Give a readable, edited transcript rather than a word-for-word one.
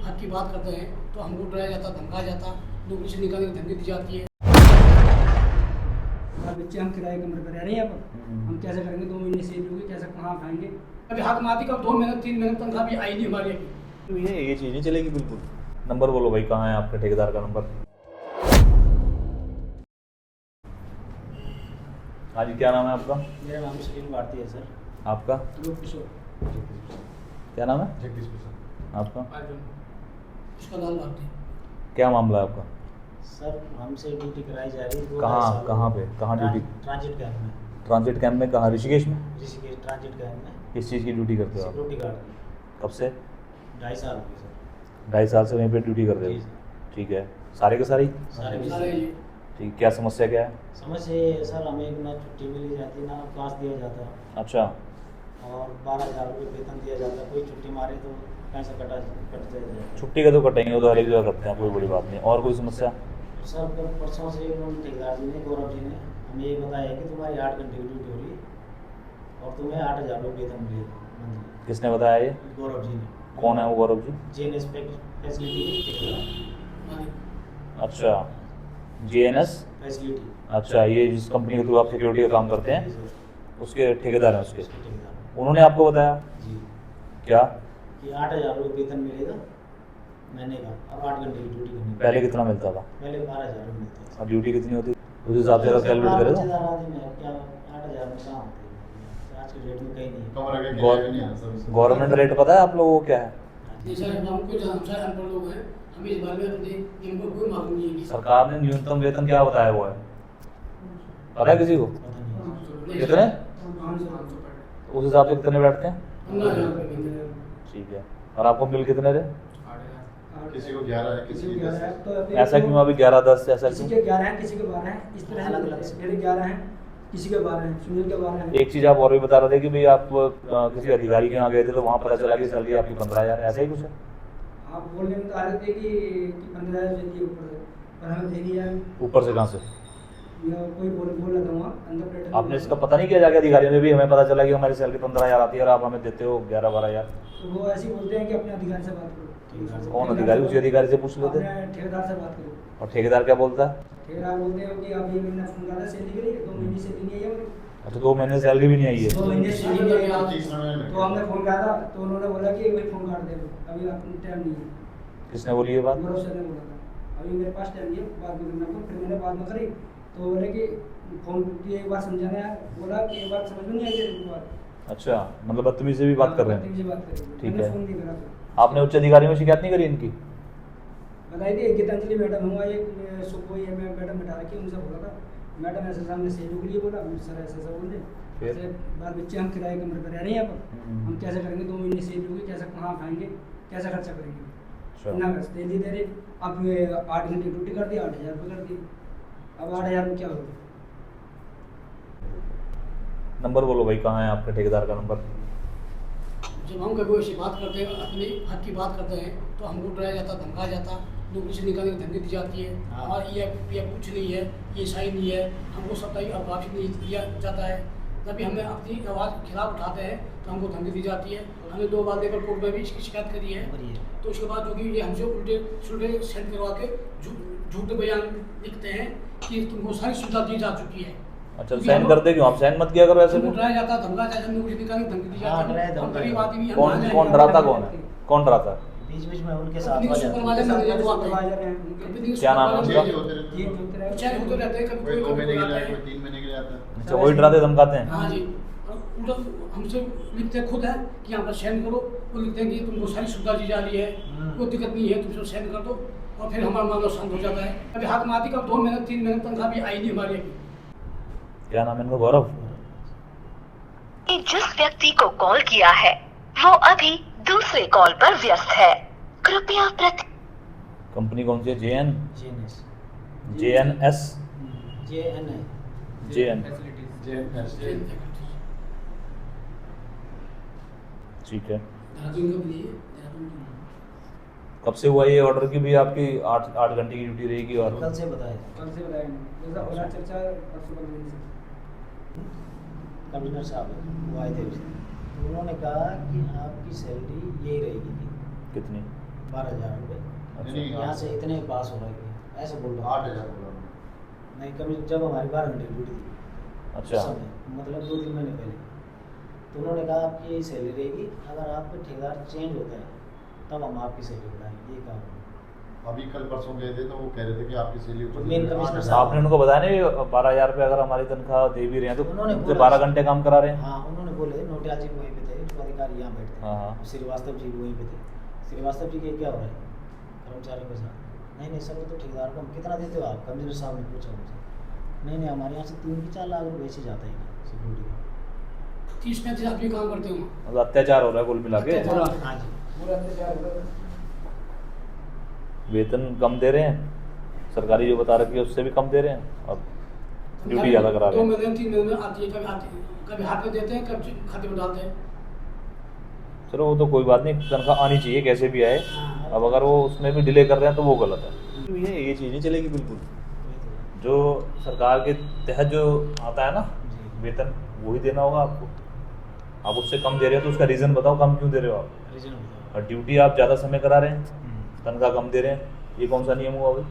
हक की बात करते हैं तो हमको डराया जाता, धमकाया जाता, नौकरी से निकालने की धमकी दी जाती है। बच्चे हम किराए कमरे पर रह रहे हैं, यहाँ पर हम कैसे करेंगे? 2 महीने से लोगे कैसे कहाँ खाएंगे? अभी हाथ मारती कब 2 महीने 3 महीने तनख्वाह भी आई नहीं हमारी अभी। तो ये चीज़ नहीं चलेगी बिल्कुल। नंबर बोलो भाई, कहाँ है आपके ठेकेदार का नंबर? हाँ जी, क्या नाम है आपका? मेरा नाम सुनील भारती है सर। आपका लोग किशोर क्या नाम है? जगदीश प्रसाद। आपका उसका लाल भारती। क्या मामला है आपका? सर हमसे ड्यूटी कराई जा रही है। कहाँ पे ड्यूटी? ट्रांजिट कैंप में। ट्रांजिट कैंप में कहाँ? ऋषिकेश में? ऋषिकेश ट्रांजिट कैंप में। किस चीज़ की ड्यूटी करते हो आप? सिक्योरिटी गार्ड की। कब से? 2.5 साल हो गए सर। 2.5 साल से वहीं पे ड्यूटी कर रहे जी हो? सर। ठीक है, सारे के सारे ही? सारे के सारे सारे। ये ठीक, क्या समस्या क्या है? समझ ये है सर, हमें ना छुट्टी मिली जाती ना पास दिया जाता अच्छा, और 12,000 रुपये वेतन दिया जाता। कोई छुट्टी मारे तो पैसा कट जाता। छुट्टी का तो कटेंगे, वो तो हर एक जगह करते हैं, कोई बड़ी बात नहीं। और कोई समस्या? सर परसों से उन्होंने ठेकेदार जी ने, गौरव जी ने हमें ये बताया कि तुम्हारी 8 घंटे की ड्यूटी हो रही है और तुम्हें 8,000 रुपये वेतन मिलेगा मंथली। किसने बताया ये? गौरव जी ने। कौन है वो गौरव जी? जेएनएस फैसिलिटी ठेकेदार। अच्छा, GNS। फैसिलिटी। अच्छा, ये जिस कंपनी के थ्रू आप सिक्योरिटी का काम करते हैं उसके ठेकेदार हैं उसके? उसके ठेकेदार। उन्होंने आपको बताया जी क्या? कि 8,000 रुपये वेतन मिलेगा महीने का और 8 घंटे की ड्यूटी करनी। पहले कितना मिलता था? पहले 12,000 रुपये मिलते थे। और ड्यूटी कितनी होती? उस हिसाब से अगर कैलकुलेट करें तो क्या 8,000 में कहाँ होते हैं? आज के डेट में कहीं नहीं। कमरा के किराए भी नहीं है सर। गवर्नमेंट रेट पता है आप लोगों को क्या है? नहीं सर, हमको जो हमसे अनपढ़ लोग हैं, हमें इस बारे में इनको कोई मालूम नहीं है। सरकार ने न्यूनतम वेतन क्या बताया वो है, पता है किसी को? पता नहीं। कितने? 500 उस हिसाब से कितने बैठते हैं? 15,000 रुपये महीने। ठीक है, और आपको मिल कितने रहे? किसी को 11 है, किसी को 10 है। तो ऐसा क्यों अभी 11-10 ऐसा किसी क्यों? के 11 हैं, किसी के 12 हैं, इस तरह अलग अलग से। मेरे 11 हैं, किसी के 12 हैं, सुनील के 12 हैं। एक चीज़ आप और भी बता रहे थे कि भाई आप किसी अधिकारी के यहाँ गए थे तो वहाँ पता चला कि सैलरी आपकी 15,000, ऐसा ही कुछ है? आप बोलने में तो आ रहे थे कि 15,000 देती है ऊपर से, पर हमें दे नहीं है। ऊपर से कहाँ से? कोई बोल रहा था वहाँ अंदर प्लेट। आपने इसका पता नहीं किया जाके अधिकारियों ने भी? हमें पता चला कि हमारी सैलरी 15,000 आती है और आप हमें देते हो 11-12,000। तो वो ऐसे ही बोलते हैं कि अपने अधिकारी से बात करो। कौन अधिकारी? उसी अधिकारी से पूछ लेते। अपने ठेकेदार से बात करो। और ठेकेदार क्या बोलता है? ठेकेदार बोलते हो कि आप ये महीना फोन करा सैलरी के लिए, 2 महीने से नहीं आई है। अच्छा, 2 महीने सैलरी भी नहीं आई 2 है? महीने से नहीं आई है। 25 में तो हमने फोन करा था तो उन्होंने बोला कि भाई फोन काट दे, अभी आपको टाइम नहीं है। किसने बोली ये बात? गौरव सर ने बोला था अभी मेरे पास टाइम नहीं है, बाद में करना। फिर मैंने बाद में करी तो बोले कि फोन की एक बार समझाना है, बोला कि एक बार समझ में नहीं आई तेरे बात। अच्छा, मतलब बदतमीजी से भी बात कर रहे हैं? बदतमीजी बात करी। ठीक मैंने है। फोन नहीं करा था। आपने उच्च अधिकारियों में शिकायत नहीं करी इनकी? बताई थी गीतांजलि मैडम हुआ एक सुबह ये मैं मैडम बैठा रखी, उनसे बोला था मैडम ऐसे सामने सहयोग के लिए बोला, सर ऐसा ऐसा बोल फिर? रहे बाद बच्चे हम किराए कमरे पर रह रहे हैं यहाँ पर, हम कैसे करेंगे? 2 महीने से लोगे कैसे कहाँ खाएंगे, कैसे खर्चा करेंगे? अच्छा। इतना बस दे रहे अब 8 घंटे ड्यूटी कर दी, 8,000 रुपये कर दी। अब 8,000 में क्या होगा? नंबर बोलो भाई, कहाँ है आपके ठेकेदार का नंबर? जब हम कभी ऐसी बात करते हैं, अपने हक की बात करते हैं तो हमको डराया जाता, धमकाया जाता, नौकरी से निकालने की धमकी दी जाती है। हाँ। हमारा ये कुछ नहीं है, ये सही नहीं है, हमको सत्ताई अवकाश नहीं दिया जाता है। तभी हमें अपनी आवाज़ खिलाफ उठाते हैं तो हमको धमकी दी जाती है। हमने 2 बार लेकर कोर्ट में भी इसकी शिकायत करी है। तो उसके बाद जो कि ये हमसे उल्टे सुलटे सेंड करवा के झूठे बयान लिखते हैं कि तुमको सारी सुविधा दी जा चुकी है। अच्छा, साइन करते क्यों आप? साइन मत किया करो ऐसे हमको भी। डराया जाता, धमकाया जाता, नौकरी से निकालने की धमकी दी हाँ, डराया, जाती है। हम धमकाया। गरीब आदमी हैं, हम कौन कहाँ कौन जाएंगे? डराता कौन है? कौन डराता है? बीच में उनके साथ कंपनी आ के जाते हैं। सुपरवाइजर जो आते हैं, कंपनी के क्या नाम है सुपरवाइजर उनका? होते रहते ये हैं। होते रहते हैं, कभी कोई 2 महीने के लिए आता आए, है। कोई 3 महीने के लिए आता है। अच्छा, वही डराते धमकाते हैं? हाँ जी, और उल्टा हमसे लिखते खुद है कि यहाँ पर साइन करो। वो लिखते हैं कि तुमको सारी सुविधा दी जा रही है, कोई दिक्कत नहीं है, तुम साइन कर दो और फिर हमारा मामला शांत हो जाता है। अभी हाथ मारती कब 2 महीने 3 महीने तनख्वाह भी आई नहीं हमारी अभी। क्या नाम है इनका? गौरव? जिस व्यक्ति को कॉल किया है वो अभी दूसरे कॉल पर व्यस्त है, कृपया कंपनी कौन सी है? जेएनएस। JNS? जेएनए। JN, JNS। ठीक है। देहरादून का भी नहीं है, देहरादून का नहीं। कब से हुआ ये ऑर्डर की भी आपकी 8 घंटे की ड्यूटी रहेगी? और कल से बताया कल से बताया नहीं, जैसा हो रहा चर्चा परसों कल दिन से। कमिश्नर साहब वो आए थे उस दिन। तो उन्होंने कहा कि आपकी सैलरी यही रहेगी कितनी? 12,000 रुपये। नहीं, यहाँ से इतने पास हो रहा है ऐसे बोल रहा 8,000 बोला उन्होंने। नहीं कभी जब हमारी 12 घंटे की ड्यूटी थी अच्छा। उस समय, मतलब 2-3 महीने पहले, तो उन्होंने कहा आपकी यही सैलरी रहेगी, अगर आपका ठेकेदार चेंज होता है तब हम आपकी सैलरी बढ़ाएंगे, ये कहा। अभी कल परसों गए थे तो वो कह रहे थे कि आपकी सैलरी तो मेन कमिश्नर साहब- आपने उनको बताया नहीं 12,000 रुपये अगर हमारी तनख्वाह दे भी रहे हैं तो उन्होंने उनसे बोला- 12 घंटे काम करा रहे हैं। हाँ उन्होंने बोले, नोटियाल जी भी वहीं पे थे, जो अधिकारी यहाँ बैठते हाँ, हाँ। हैं, श्रीवास्तव जी भी वहीं पे थे। श्रीवास्तव जी के क्या हो रहा है कर्मचारियों के साथ? नहीं नहीं सर, वो तो ठेकेदार को हम कितना देते हो आप? कमिश्नर साहब ने पूछा मुझे। नहीं नहीं, हमारे यहाँ से 3 की 4 लाख रुपये ऐसे जाता है सिक्योरिटी का। 30-35 आदमी काम करते होंगे। मतलब अत्याचार हो रहा है कुल मिला के। अत्याचार। हाँ जी, वेतन कम दे रहे हैं, सरकारी जो बता रखी है उससे भी कम दे रहे हैं, अब ड्यूटी ज़्यादा करा रहे 2 हैं। महीने 3 महीने में आती है, कभी आती है, कभी हाथ में देते हैं, कभी खाते में डालते हैं। चलो वो तो कोई बात नहीं, तनख्वाह आनी चाहिए कैसे भी आए। हाँ। अब अगर वो उसमें भी डिले कर रहे हैं तो वो गलत है। ये चीज़ नहीं चलेगी बिल्कुल। जो सरकार के तहत जो आता है ना जी। वेतन, वही देना होगा आपको। आप उससे कम दे रहे हो तो उसका रीज़न बताओ, कम क्यों दे रहे हो आप? रीजन बताओ। और ड्यूटी आप ज़्यादा समय करा रहे हैं, तनख्वाह कम दे रहे हैं, ये कौन सा नियम हुआ भाई?